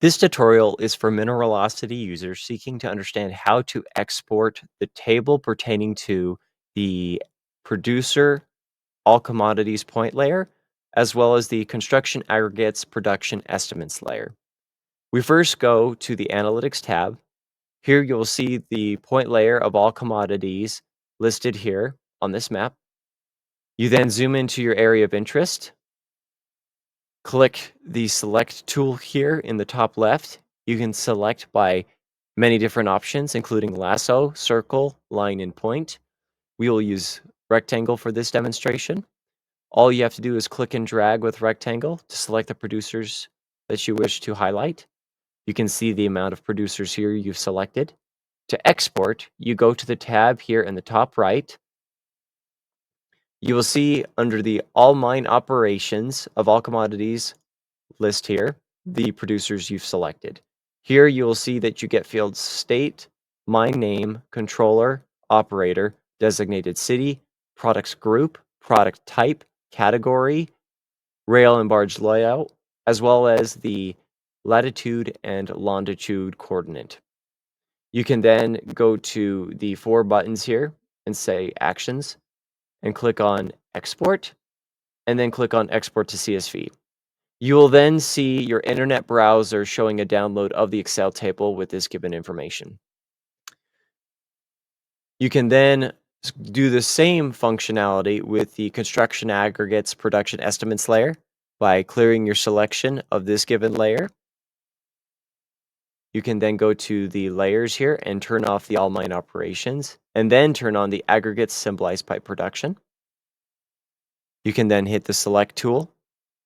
This tutorial is for Mineralocity users seeking to understand how to export the table pertaining to the producer all commodities point layer, as well as the construction aggregates production estimates layer. We first go to the Analytics tab. Here you'll see the point layer of all commodities listed here on this map. You then zoom into your area of interest. Click the select tool here in the top left. You can select by many different options, including lasso, circle, line, and point. We will use rectangle for this demonstration. All you have to do is click and drag with rectangle to select the producers that you wish to highlight. You can see the amount of producers here you've selected. To export, you go to the tab here in the top right. You will see under the All Mine Operations of all commodities list here, the producers you've selected. Here you will see that you get fields state, mine name, controller, operator, designated city, products group, product type, category, rail and barge layout, as well as the latitude and longitude coordinate. You can then go to the four buttons here and say actions and click on export and then click on export to CSV. You will then see your internet browser showing a download of the Excel table with this given information. You can then do the same functionality with the construction aggregates production estimates layer by clearing your selection of this given layer. You can then go to the layers here and turn off the all mine operations and then turn on the aggregates symbolized by production. You can then hit the select tool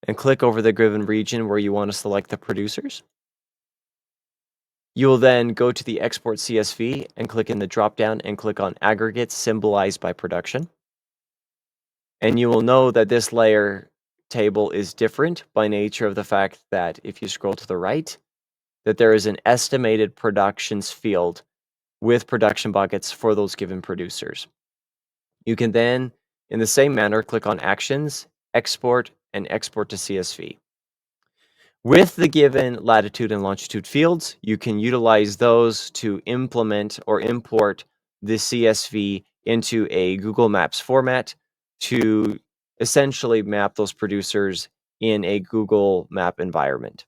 and click over the given region where you want to select the producers. You will then go to the Export CSV and click in the dropdown and click on Aggregates symbolized by production. And you will know that this layer table is different by nature of the fact that if you scroll to the right, that there is an estimated productions field with production buckets for those given producers. You can then, in the same manner, click on Actions, Export, and Export to CSV. With the given latitude and longitude fields, you can utilize those to implement or import the CSV into a Google Maps format to essentially map those producers in a Google Map environment.